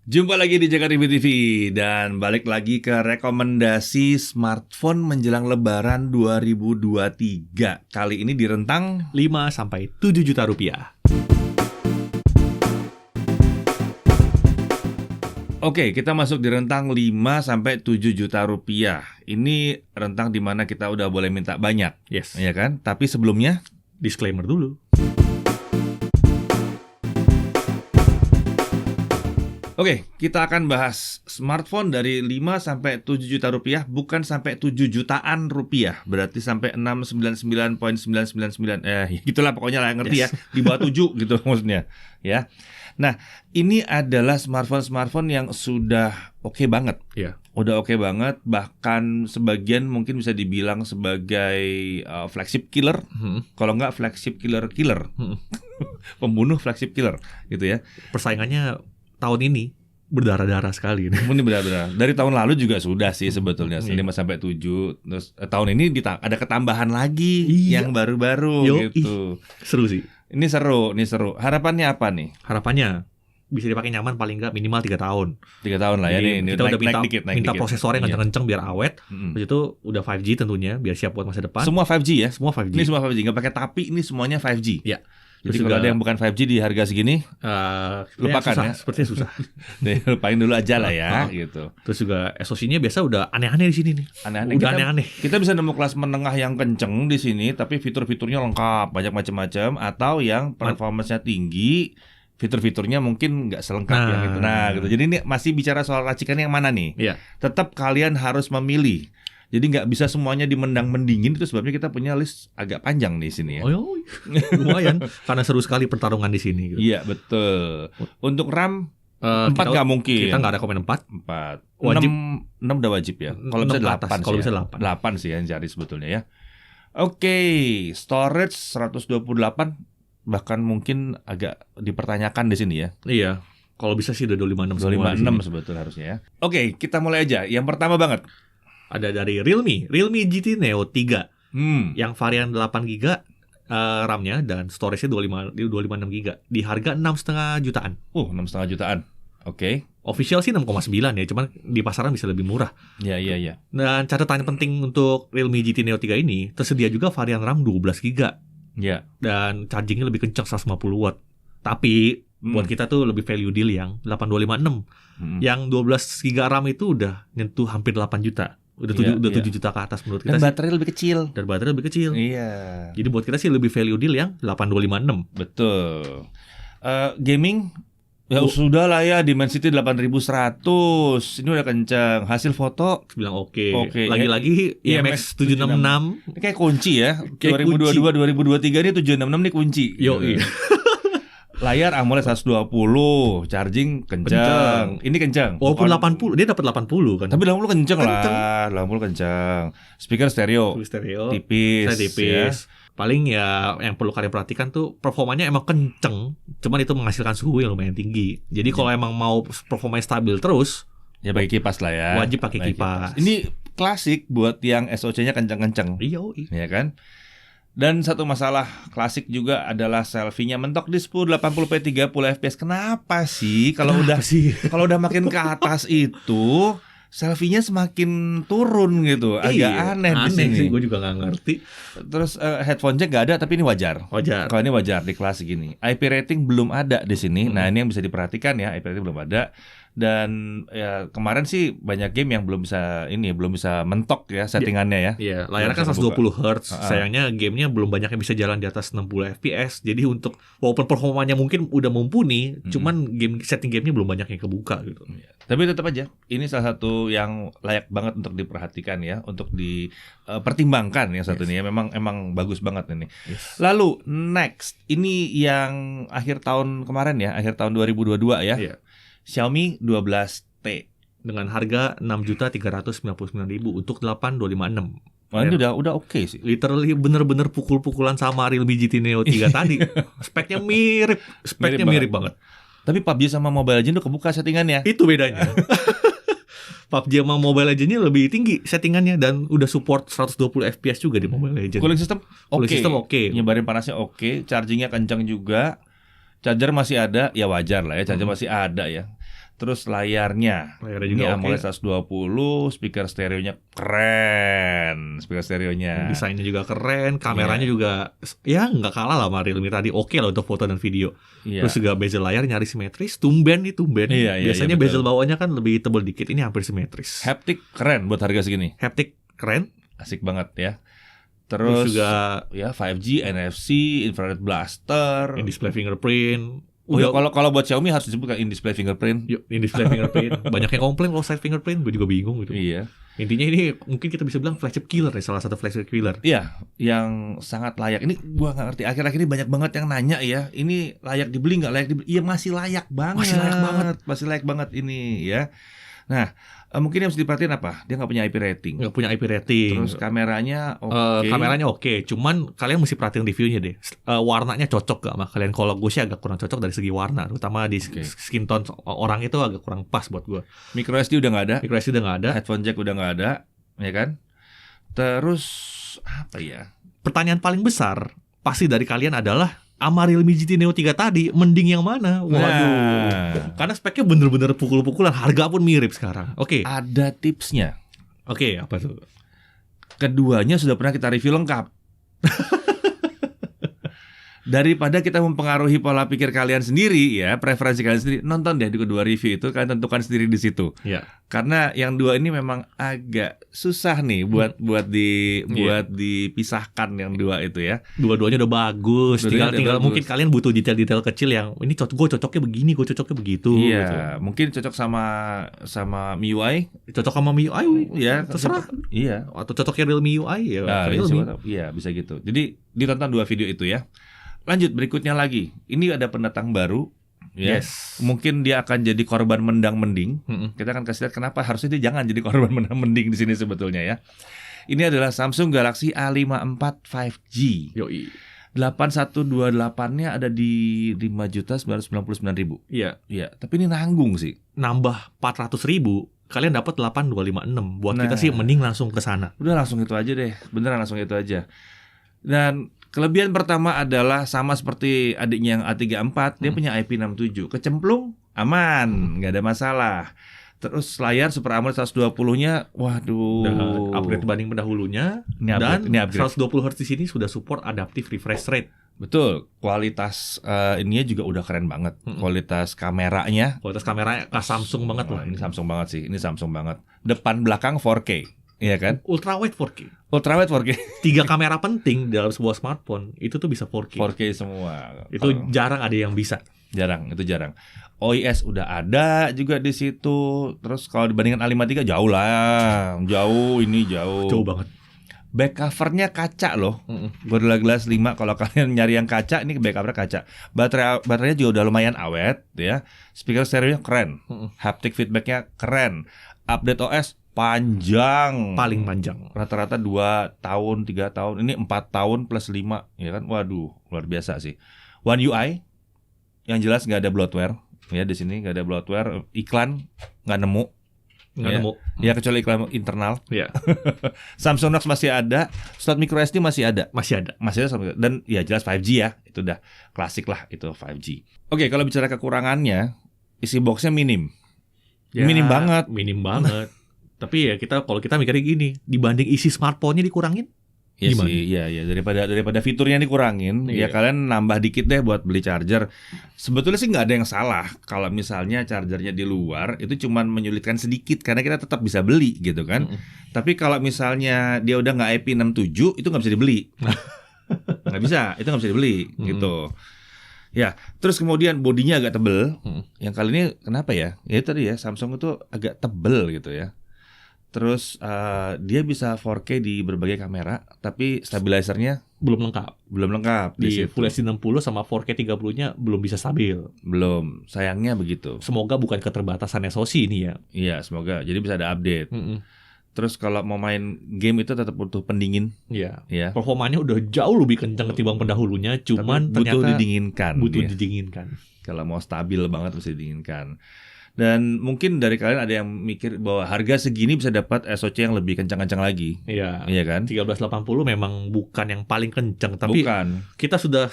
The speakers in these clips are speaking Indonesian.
Jumpa lagi di Jakarta TV dan balik lagi ke rekomendasi smartphone menjelang Lebaran 2023. Kali ini di rentang 5-7 juta rupiah. Oke, kita masuk di rentang 5-7 juta rupiah. Ini rentang di mana kita udah boleh minta banyak, Yes. ya kan? Tapi sebelumnya Disclaimer dulu. Oke, kita akan bahas smartphone dari 5-7 juta rupiah, bukan sampai 7 jutaan rupiah. Berarti sampai 699.999. Gitulah pokoknya lah, ngerti Yes. ya. Di bawah 7 gitu maksudnya, ya. Nah, ini adalah smartphone yang sudah oke banget. Iya. Udah oke banget, bahkan sebagian mungkin bisa dibilang sebagai flagship killer. Kalau nggak flagship killer. Pembunuh flagship killer gitu ya. Persaingannya tahun ini berdarah-darah sekali nih. Ini benar-benar dari tahun lalu juga sudah sih sebetulnya 5-7. Terus tahun ini ada ketambahan lagi yang baru-baru gitu. Seru sih. Ini seru. Harapannya apa nih? Harapannya bisa dipakai nyaman paling nggak minimal 3 tahun. 3 tahun lah ya. Jadi Ini kita udah naik minta dikit. prosesornya Iya. kenceng-kenceng biar awet. Terus itu udah 5G tentunya biar siap buat masa depan. Semua 5G ya? Semua 5G. Ini semua 5G, nggak pakai tapi, ini semuanya 5G. Iya. Jadi Terus kalau juga- ada yang bukan 5G di harga segini, lupakan susah, ya. Sepertinya susah. lupain dulu aja lah ya gitu. Terus juga SoC-nya biasa udah aneh-aneh di sini nih. Aneh-aneh. Udah aneh-aneh. Kita bisa nemu kelas menengah yang kenceng di sini, tapi fitur-fiturnya lengkap, banyak macam-macam, atau yang performance-nya tinggi, fitur-fiturnya mungkin nggak selengkap yang itu. Nah, gitu. Jadi ini masih bicara soal racikan yang mana nih? Iya. Tetap kalian harus memilih. Jadi nggak bisa semuanya dimendang-mendingin, itu sebabnya kita punya list agak panjang di sini ya. Oh, lumayan karena seru sekali pertarungan di sini gitu. Iya, betul. Untuk RAM 4 kita- nggak mungkin. Kita nggak rekomen 4. 4. Wajib. 6 udah wajib ya. Kalau 6 bisa ke 8 atas, sih. kalau ya. bisa 8. 8 sih yang cari sebetulnya ya. Oke, storage 128 bahkan mungkin agak dipertanyakan di sini ya. Iya. Kalau bisa sih udah 256 semua. 256 sebetulnya harusnya ya. Oke, kita mulai aja. Yang pertama banget. Ada dari Realme GT Neo 3 yang varian 8 GB RAM-nya dan storage-nya 256 GB di harga 6,5 jutaan. 6,5 jutaan. Oke. Official sih 6,9 ya, cuman di pasaran bisa lebih murah. Iya. Dan catatan penting untuk Realme GT Neo 3 ini, tersedia juga varian RAM 12 GB Iya. dan chargingnya lebih kencang 150 watt. Tapi buat kita tuh lebih value deal yang 8256. Yang 12 GB RAM itu udah nyentuh hampir 8 juta. Udah 7 juta ke atas menurut kita Dan sih. baterai lebih kecil. Dan baterai lebih kecil. Iya. Jadi buat kita sih lebih value deal yang 8256. Betul. Gaming ya sudah lah ya, Dimensity 8100. Ini udah kencang. Hasil foto Bilang oke. Oke. Lagi-lagi IMX 766. ini kayak kunci ya. Kayak 2022 2023 ini 766 nih kunci. Yoi. Layar AMOLED 120, charging kencang. Ini kencang. Walaupun 80, dia dapat 80 kan. Tapi 80 kencang lah. 80 kencang. Speaker stereo. Stereo. Tipis. Saya tipis. Paling ya yang perlu kalian perhatikan tuh performanya emang kenceng, cuman itu menghasilkan suhu yang lumayan tinggi. Jadi kalau emang mau performanya stabil terus, Ya pakai kipas lah ya. Wajib pakai kipas. Ini klasik buat yang SoC-nya kencang-kencang. iya. Ya kan? Dan satu masalah klasik juga adalah selfie-nya mentok di 1080p 30 fps. Kenapa sih kalau udah makin ke atas itu selfie-nya semakin turun gitu. Agak aneh di sini. sih, gue juga nggak ngerti. Terus headphone jack nggak ada, tapi ini wajar. Wajar. Kalau ini wajar di kelas gini. IP rating belum ada di sini. Nah, ini yang bisa diperhatikan ya, IP rating belum ada. Dan ya kemarin sih banyak game yang belum bisa mentok ya settingannya ya. Iya, layarnya kan 120 Hz. Sayangnya gamenya belum banyak yang bisa jalan di atas 60 fps. Jadi untuk walaupun performanya mungkin udah mumpuni, cuman setting gamenya belum banyak yang kebuka gitu. Tapi tetap aja ini salah satu yang layak banget untuk diperhatikan ya, untuk dipertimbangkan yang satu ini ya. Memang bagus banget ini. Lalu next, ini yang akhir tahun kemarin ya, akhir tahun 2022 ya. Iya. Xiaomi 12T dengan harga 6.399.000 untuk 8256. Wah, ini udah oke sih. Literally bener-bener pukul-pukulan sama Realme GT Neo 3 tadi. Speknya mirip banget. Tapi PUBG sama Mobile Legends udah kebuka settingannya. Itu bedanya. PUBG sama Mobile Legends-nya lebih tinggi settingannya dan udah support 120 fps juga di Mobile Legends. Cooling system oke. oke. Nyebarin panasnya oke, chargingnya kencang juga. Charger masih ada, ya wajar lah ya, charger masih ada ya. Terus layarnya ini juga AMOLED 120, speaker stereonya keren, speaker stereonya. Desainnya juga keren, kameranya juga ya nggak kalah lah sama Realme tadi, oke lah untuk foto dan video. Terus juga bezel layar nyaris simetris, tumben. Biasanya bezel bawahnya kan lebih tebal dikit, ini hampir simetris. Haptic keren buat harga segini. Haptic keren, asik banget ya. Terus juga ya 5G, NFC, infrared blaster, in-display fingerprint. Kalau buat Xiaomi harus disebutkan in-display fingerprint. In-display fingerprint. Banyak yang komplain kalau side fingerprint, gue juga bingung gitu. Iya. Intinya ini mungkin kita bisa bilang flagship killer ya, salah satu flagship killer. Iya, yang sangat layak. Ini gua nggak ngerti. Akhir-akhir ini banyak banget yang nanya ya, ini layak dibeli nggak layak dibeli? Iya masih layak banget. Masih layak banget ini ya. Nah, mungkin yang harus diperhatiin apa? Dia nggak punya IP rating. Nggak punya IP rating. Terus kameranya oke. Kameranya oke. Cuman kalian mesti perhatiin reviewnya deh. Warnanya cocok gak sama kalian? Kalau gue sih agak kurang cocok dari segi warna, terutama di skin tone orang itu agak kurang pas buat gue. Micro SD udah nggak ada. Headphone jack udah nggak ada, ya kan? Terus apa ya? Pertanyaan paling besar pasti dari kalian adalah, sama Realme GT Neo 3 tadi, mending yang mana? Waduh. Karena speknya bener-bener pukul-pukulan, harga pun mirip sekarang. Oke. Ada tipsnya. Oke, apa tuh? Keduanya sudah pernah kita review lengkap. Daripada kita mempengaruhi pola pikir kalian sendiri ya, preferensi kalian sendiri, nonton deh di kedua review itu, kalian tentukan sendiri di situ. Ya. Karena yang dua ini memang agak susah nih buat dipisahkan yang dua itu ya. Dua-duanya udah bagus. Tinggal mungkin kalian butuh detail-detail kecil yang ini gue cocoknya begini, gue cocoknya begitu. Iya, gitu. Mungkin cocok sama MIUI, cocok sama MIUI ya, terserah. Iya. Atau cocoknya Realme UI ya. Iya, bisa gitu. Jadi ditonton dua video itu ya. Lanjut berikutnya lagi. Ini ada pendatang baru. Ya. Yes. Mungkin dia akan jadi korban mendang-mending. Kita akan kasih lihat kenapa harusnya dia jangan jadi korban mendang-mending di sini sebetulnya ya. Ini adalah Samsung Galaxy A54 5G. Yoi. 8128-nya ada di 5.999.000. Iya. Iya, tapi ini nanggung sih. Nambah 400.000, kalian dapat 8256. Buat kita sih mending langsung ke sana. Udah langsung itu aja deh. Beneran langsung itu aja. Dan kelebihan pertama adalah sama seperti adiknya yang A34, dia punya IP67. Kecemplung, aman, nggak ada masalah. Terus layar Super AMOLED 120-nya, waduh, udah upgrade dibanding pendahulunya. Ini upgrade. 120 Hz di sini sudah support adaptive refresh rate. Betul, kualitas ininya juga udah keren banget. Kualitas kameranya Samsung banget loh. Ini Samsung banget sih, ini Samsung banget. Depan belakang 4K. Iya kan? Ultrawide 4K. 3 kamera penting dalam sebuah smartphone itu tuh bisa 4K. 4K semua. Itu jarang ada yang bisa. Jarang. OIS udah ada juga di situ. Terus kalau dibandingkan A53 jauh lah. Jauh banget. Back covernya kaca loh. Gorilla Glass 5 kalau kalian nyari yang kaca, ini back covernya kaca. Baterainya juga udah lumayan awet ya. Speaker stereonya keren. Haptic feedbacknya keren. Update OS panjang, paling panjang, rata-rata 2 tahun, 3 tahun, ini 4 tahun plus 5, ya kan? Waduh, luar biasa sih. One UI, yang jelas nggak ada bloatware, ya di sini nggak ada bloatware, iklan nggak nemu, ya kecuali iklan internal. Ya. Samsung Knox masih ada, slot micro SD masih ada, dan ya jelas 5G ya, itu udah klasik lah itu 5G. Oke, kalau bicara kekurangannya, isi boxnya minim banget. Tapi ya kalau kita mikirnya gini, dibanding isi smartphone-nya dikurangin, gimana? Iya, daripada fiturnya dikurangin, ya kalian nambah dikit deh buat beli charger. Sebetulnya sih nggak ada yang salah kalau misalnya chargernya di luar itu cuman menyulitkan sedikit karena kita tetap bisa beli gitu kan. Tapi kalau misalnya dia udah nggak IP67 itu nggak bisa dibeli, itu nggak bisa dibeli gitu. Ya, terus kemudian bodinya agak tebel. Yang kali ini kenapa ya? Ya itu tadi ya, Samsung itu agak tebel gitu ya. Terus dia bisa 4K di berbagai kamera, tapi stabilizernya belum lengkap. Di Full HD 60 sama 4K 30-nya belum bisa stabil. Belum, sayangnya begitu. Semoga bukan keterbatasan SoC ini ya. Iya, semoga. Jadi bisa ada update. Terus kalau mau main game itu tetap butuh pendingin. Iya. Ya. Performanya udah jauh lebih kencang ketimbang pendahulunya, cuman butuh ternyata didinginkan. Kalau mau stabil banget mesti didinginkan. Dan mungkin dari kalian ada yang mikir bahwa harga segini bisa dapat SoC yang lebih kencang-kencang lagi. Iya. Iya kan? 1380 memang bukan yang paling kencang, tapi kita sudah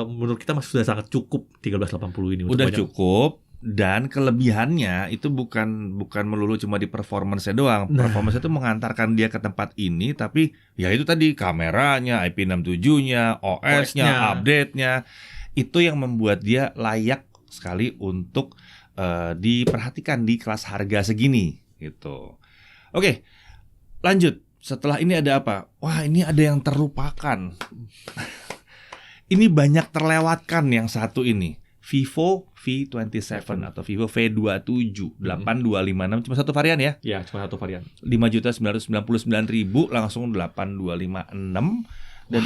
menurut kita masih sudah sangat cukup 1380 ini. Udah cukup. Dan kelebihannya itu bukan melulu cuma di performance-nya doang. Nah. Performance itu mengantarkan dia ke tempat ini, tapi ya itu tadi kameranya, IP67-nya, OS-nya, update-nya, itu yang membuat dia layak sekali untuk diperhatikan di kelas harga segini gitu. Oke, lanjut. Setelah ini ada apa? Wah, ini ada yang terlupakan. Ini banyak terlewatkan yang satu ini. Vivo V27 atau Vivo V27 8256, cuma satu varian ya? Ya, cuma satu varian. 5.999.000 langsung 8256. Dan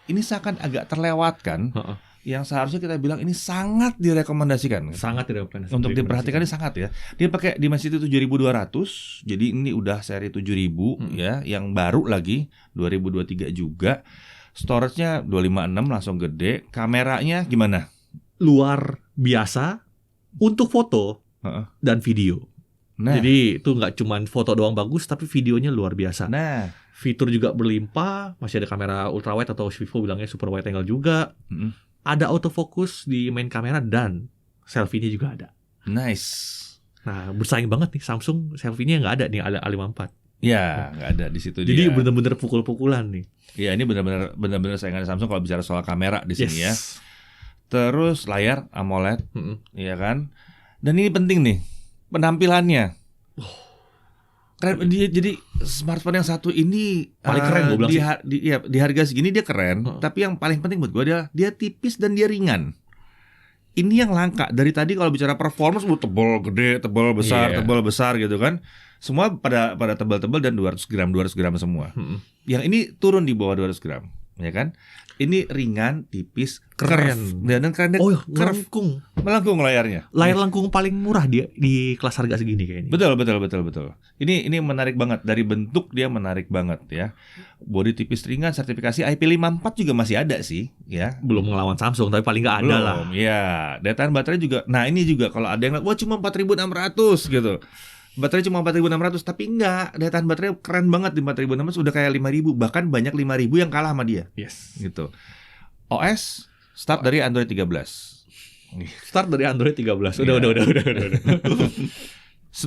ini seakan agak terlewatkan. Yang seharusnya kita bilang ini sangat direkomendasikan. Sangat direkomendasikan. Untuk diperhatikan ini sangat ya. Dia pakai Dimensity 7200. Jadi ini udah seri 7000 ya, yang baru lagi 2023 juga. Storage-nya 256 langsung gede. Kameranya gimana? Luar biasa untuk foto dan video. Nah. Jadi itu nggak cuma foto doang bagus, tapi videonya luar biasa. Nah, fitur juga berlimpah. Masih ada kamera ultrawide atau Vivo bilangnya super wide angle juga. Ada autofocus di main kamera dan selfie-nya juga ada. Nice. Nah, bersaing banget nih Samsung, selfie-nya nggak ada nih, ada A54. Ya, nggak ada di situ. Jadi dia. bener-bener pukul-pukulan nih. Ya, ini benar-benar saingan Samsung kalau bicara soal kamera di sini ya. Terus layar AMOLED, ya kan? Dan ini penting nih, penampilannya. Keren, jadi smartphone yang satu ini paling keren gue bilang di harga segini dia keren. Tapi yang paling penting buat gue adalah dia tipis dan dia ringan. Ini yang langka. Dari tadi kalau bicara performance, tebal, gede, tebal, besar gitu kan. Semua pada tebal-tebal dan 200 gram semua. Yang ini turun di bawah 200 gram, ya kan? Ini ringan, tipis, keren. Dan kerennya melengkung layarnya. Layar lengkung paling murah di kelas harga segini kayaknya. Betul. Ini menarik banget. Dari bentuk dia menarik banget ya. Bodi tipis ringan, sertifikasi IP54 juga masih ada sih ya. Belum ngelawan Samsung, tapi paling nggak ada lah. Ya, daya tahan baterai juga. Nah, ini juga kalau ada yang wah cuma 4.600 gitu. Baterai cuma 4.600, tapi enggak, daya tahan baterai keren banget di 4.600, udah kayak 5.000, bahkan banyak 5.000 yang kalah sama dia. Yes. Gitu. OS start dari Android 13. Start dari Android 13. Udah.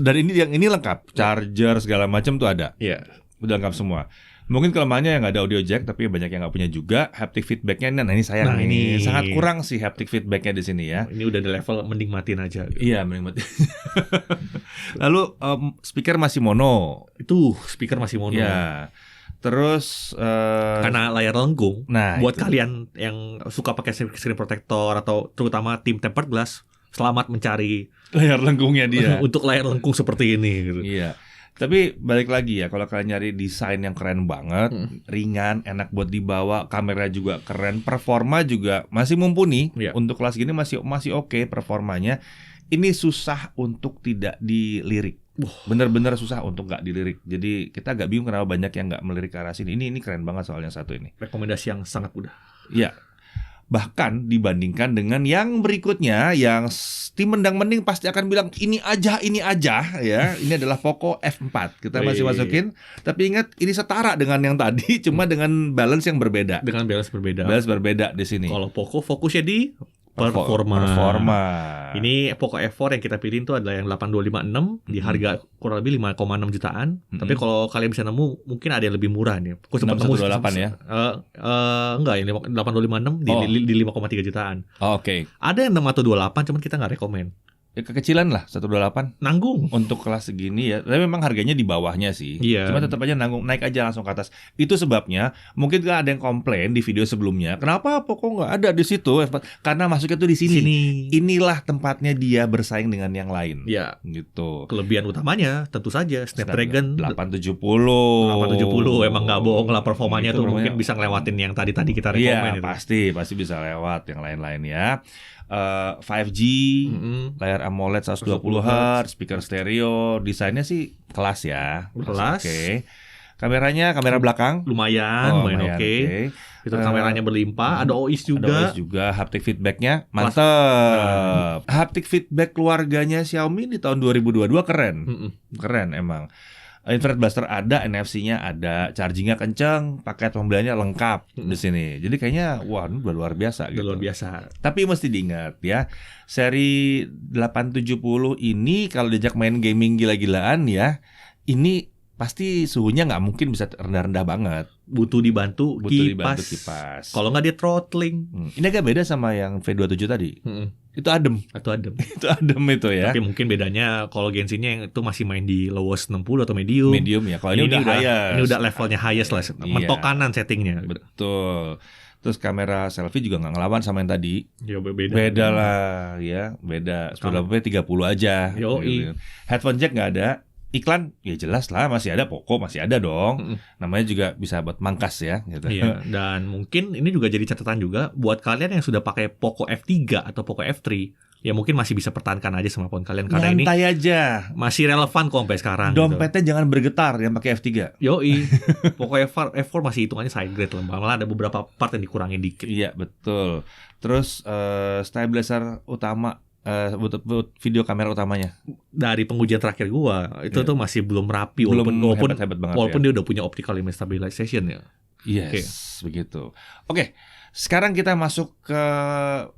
Dan ini lengkap, charger segala macam tuh ada. Iya. Udah lengkap semua. Mungkin kelemahannya yang nggak ada audio jack, tapi banyak yang nggak punya juga. Haptic feedbacknya, nah ini sayang ini sangat kurang sih haptic feedbacknya di sini ya. Ini udah di level mending matiin aja. Gitu. Iya, mending matiin. Lalu speaker masih mono. Itu speaker masih mono. Ya. Terus karena layar lengkung. Nah, buat kalian yang suka pakai screen protector atau terutama tim tempered glass, selamat mencari layar lengkungnya dia. Untuk layar lengkung seperti ini gitu. Iya. Tapi balik lagi ya, kalau kalian nyari desain yang keren banget, ringan, enak buat dibawa, kamera juga keren, performa juga masih mumpuni. Untuk kelas gini masih oke performanya. Ini susah untuk tidak dilirik. Bener-bener susah untuk nggak dilirik. Jadi kita agak bingung kenapa banyak yang nggak melirik ke arah sini. Ini keren banget soalnya satu ini. Rekomendasi yang sangat mudah. Iya. Bahkan dibandingkan dengan yang berikutnya, yang tim mendang-mending pasti akan bilang ini aja ya. Ini adalah Poco F4. Kita masih masukin, tapi ingat ini setara dengan yang tadi, cuma dengan balance yang berbeda. Dengan balance berbeda. Balance berbeda di sini. Kalau Poco fokusnya di performa. Ini Poco F4 yang kita pilih itu adalah yang 8256 di harga kurang lebih 5,6 jutaan. Tapi kalau kalian bisa nemu, mungkin ada yang lebih murah nih. Aku sempat nemu 6128 ya. Enggak, ini 8256 di 5,3 jutaan. Oke. Ada yang 6128, cuman kita nggak rekomen. Ya, kekecilan lah 128 nanggung untuk kelas segini ya. Tapi memang harganya di bawahnya sih. Iya. Cuma tetap aja nanggung, naik aja langsung ke atas. Itu sebabnya mungkin kan ada yang komplain di video sebelumnya. Kenapa Poco nggak ada di situ? Karena masuknya tuh di sini. Inilah tempatnya dia bersaing dengan yang lain. Ya. Gitu. Kelebihan utamanya tentu saja Snapdragon 870 emang nggak bohong lah performanya tuh mungkin bisa ngelewatin yang tadi kita rekomen. Iya, pasti bisa lewat yang lain-lain ya. 5G, layar AMOLED 120 Hz, speaker stereo, desainnya sih kelas ya. Kelas. Oke. Kameranya kamera belakang lumayan oke. Fitur kameranya berlimpah, ada OIS juga. Haptic feedbacknya mantap. Haptic feedback keluarganya Xiaomi di tahun 2022 keren. Keren emang. Infrared blaster ada, NFC-nya ada, chargingnya kenceng, paket pembeliannya lengkap di sini. Jadi kayaknya wah ini udah luar biasa gitu. Luar biasa. Tapi mesti diingat ya, seri 870 ini kalau diajak main gaming gila-gilaan ya, ini pasti suhunya nggak mungkin bisa rendah-rendah banget. Butuh dibantu kipas. Kalau nggak dia throttling. Ini agak beda sama yang V27 tadi. Itu adem. Atau adem. Itu adem itu ya. Tapi mungkin bedanya kalau Genshin-nya yang itu masih main di lowest 60 atau medium. Medium ya. Kalau ini udah highest. Ini udah levelnya highest lah. Mentok kanan settingnya. Betul. Terus kamera selfie juga nggak ngelawan sama yang tadi. Ya beda. Beda lah ya. Beda. 1080p 30 aja. Yoi. Headphone jack nggak ada. Iklan ya jelas lah masih ada, Poco masih ada dong. Namanya juga bisa buat mangkas ya gitu. Iya, dan mungkin ini juga jadi catatan juga buat kalian yang sudah pakai Poco F3 atau Poco F3. Ya mungkin masih bisa pertahankan aja smartphone kalian karena nyantai ini aja. Masih relevan kok sampai sekarang. Dompetnya gitu. Jangan bergetar yang pakai F3. Yoi. Poco F4 masih hitungannya side grade lah. Malah ada beberapa part yang dikurangin dikit. Iya, betul. Terus stabilizer utama buat video kamera utamanya dari pengujian terakhir gua itu tuh masih belum rapi walaupun hebat dia udah punya optical image stabilization ya. Yes, begitu. Oke. Sekarang kita masuk ke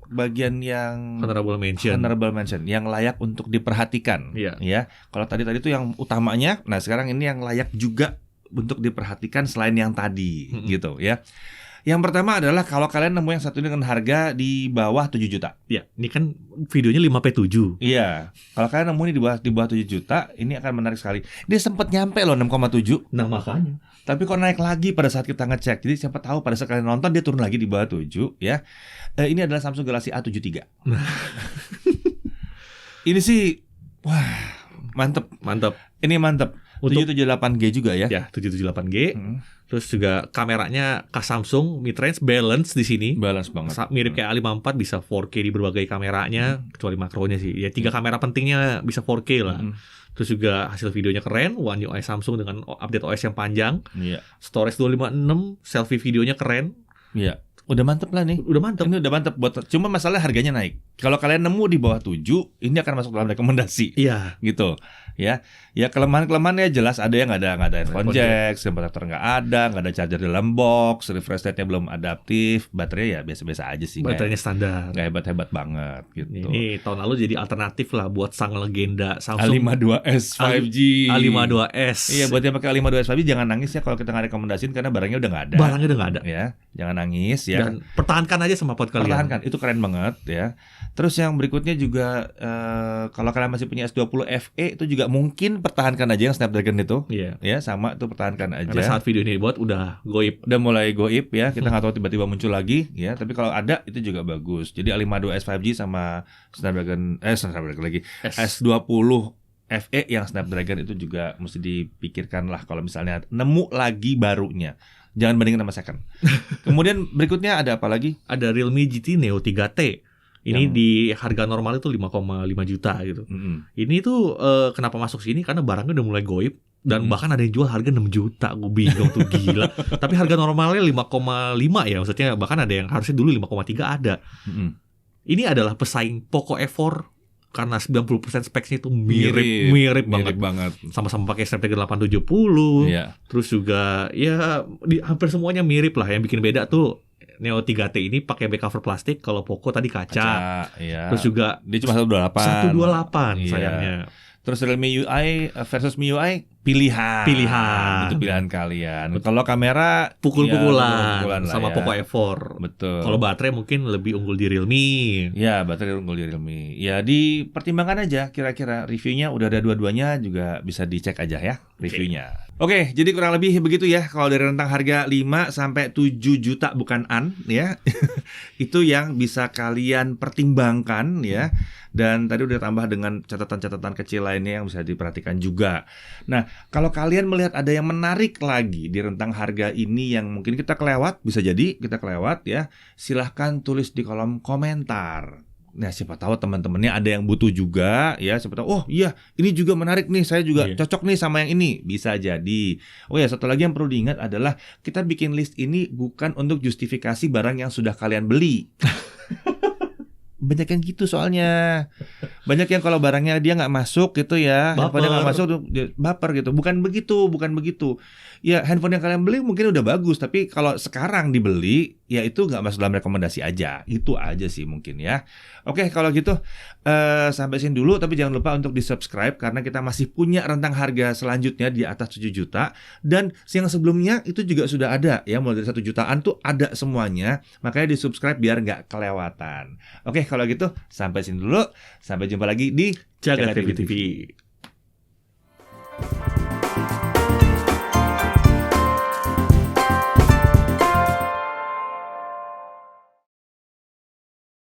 bagian yang honorable mention yang layak untuk diperhatikan. Ya. Kalau tadi itu yang utamanya, nah sekarang ini yang layak juga untuk diperhatikan selain yang tadi gitu ya. Yang pertama adalah kalau kalian nemu yang satu ini dengan harga di bawah 7 juta. Ya, ini kan videonya 5p7. Iya. Kalau kalian nemu ini di bawah 7 juta, ini akan menarik sekali. Dia sempat nyampe loh 6,7. Nah, makanya. Tapi kok naik lagi pada saat kita ngecek. Jadi siapa tahu pada saat kalian nonton dia turun lagi di bawah 7 ya. Ini adalah Samsung Galaxy A73. Ini sih wah, mantep. Ini mantep. 778G juga ya. Ya, 778G. Terus juga kameranya khas Samsung, mid-range, balance di sini. Balance banget. Mirip kayak A54, bisa 4K di berbagai kameranya, kecuali makronya sih. Ya 3 kamera pentingnya bisa 4K lah. Terus juga hasil videonya keren, One UI Samsung dengan update OS yang panjang. Storage 256, selfie videonya keren. Iya. Udah mantep lah nih. Udah mantep. Ini udah mantep buat. Cuma masalah harganya naik. Kalau kalian nemu di bawah 7, ini akan masuk dalam rekomendasi. Iya. Gitu. Ya kelemahan-kelemahannya jelas ada yang nggak ada headphone jack, screen protector nggak ada charger dalam box, refresh rate-nya belum adaptif, baterai ya biasa-biasa aja sih. Baterainya standar. Nggak hebat-hebat banget gitu. Ini tahun lalu jadi alternatif lah buat sang legenda Samsung A52s 5G. A52s. Iya, buat yang pakai A52s 5G jangan nangis ya kalau kita nggak rekomendasiin karena barangnya udah nggak ada. Ya, jangan nangis ya. Dan pertahankan aja sama pot kalian. Pertahankan, itu keren banget ya. Terus yang berikutnya juga kalau kalian masih punya S20 FE itu juga mungkin pertahankan aja yang Snapdragon itu. Iya. Ya, sama itu pertahankan aja. Karena saat video ini dibuat udah goib. Udah mulai goib ya. Kita nggak tahu tiba-tiba muncul lagi ya. Tapi kalau ada itu juga bagus. Jadi A52s 5G sama Snapdragon lagi S20 FE yang Snapdragon itu juga mesti dipikirkan lah kalau misalnya nemu lagi barunya. Jangan bandingin sama second. Kemudian berikutnya ada apa lagi? Ada Realme GT Neo 3T. Ini di harga normal itu 5,5 juta gitu. Ini tuh kenapa masuk sini? Karena barangnya udah mulai goib. Dan bahkan ada yang jual harga 6 juta. Gue bingung tuh, gila. Tapi harga normalnya 5,5 ya. Maksudnya bahkan ada yang harusnya dulu 5,3 ada. Ini adalah pesaing Poco F4. Karena 90% speksnya itu mirip banget. Sama-sama pakai Snapdragon 870. Terus juga ya hampir semuanya mirip lah. Yang bikin beda tuh Neo 3T ini pakai back cover plastik, kalau Poco tadi kaca. Terus juga dia cuma 128 sayangnya. Terus Realme UI versus MIUI pilihan. Itu pilihan kalian. Kalau kamera pukul-pukulan sama ya. Poco F4. Betul. Kalau baterai mungkin lebih unggul di Realme. Ya, baterai unggul di Realme. Ya, dipertimbangkan aja kira-kira reviewnya udah ada dua-duanya juga bisa dicek aja ya reviewnya. Oke, jadi kurang lebih begitu ya kalau dari rentang harga 5 sampai 7 juta bukan ya. Itu yang bisa kalian pertimbangkan ya. Dan tadi udah tambah dengan catatan-catatan kecil lainnya yang bisa diperhatikan juga. Nah, kalau kalian melihat ada yang menarik lagi di rentang harga ini yang mungkin kita kelewat, bisa jadi kita kelewat ya, silahkan tulis di kolom komentar. Nah, siapa tahu teman-temannya ada yang butuh juga ya, siapa tahu, oh iya ini juga menarik nih, saya juga cocok nih sama yang ini, bisa jadi. Oh ya, satu lagi yang perlu diingat adalah kita bikin list ini bukan untuk justifikasi barang yang sudah kalian beli. banyak yang gitu soalnya. Banyak yang kalau barangnya dia nggak masuk gitu ya, handphone nggak masuk dia baper gitu. Bukan begitu. Ya handphone yang kalian beli mungkin udah bagus, tapi kalau sekarang dibeli ya itu nggak masuk dalam rekomendasi aja. Itu aja sih mungkin ya. Oke, kalau gitu sampai sini dulu, tapi jangan lupa untuk di-subscribe karena kita masih punya rentang harga selanjutnya di atas 7 juta, dan yang sebelumnya itu juga sudah ada ya, mulai dari 1 jutaan tuh ada semuanya. Makanya di-subscribe biar nggak kelewatan. Oke, kalau gitu sampai sini dulu. Sampai jumpa lagi di Jagat TV.